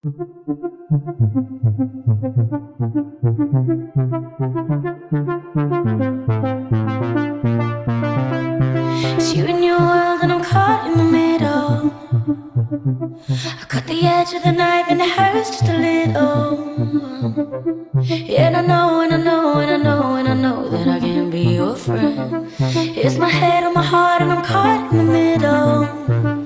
It's you and your world and I'm caught in the middle. I cut the edge of the knife and it hurts just a little. And I know, and I know, and I know, and I know that I can't be your friend. It's my head on my heart and I'm caught in the middle.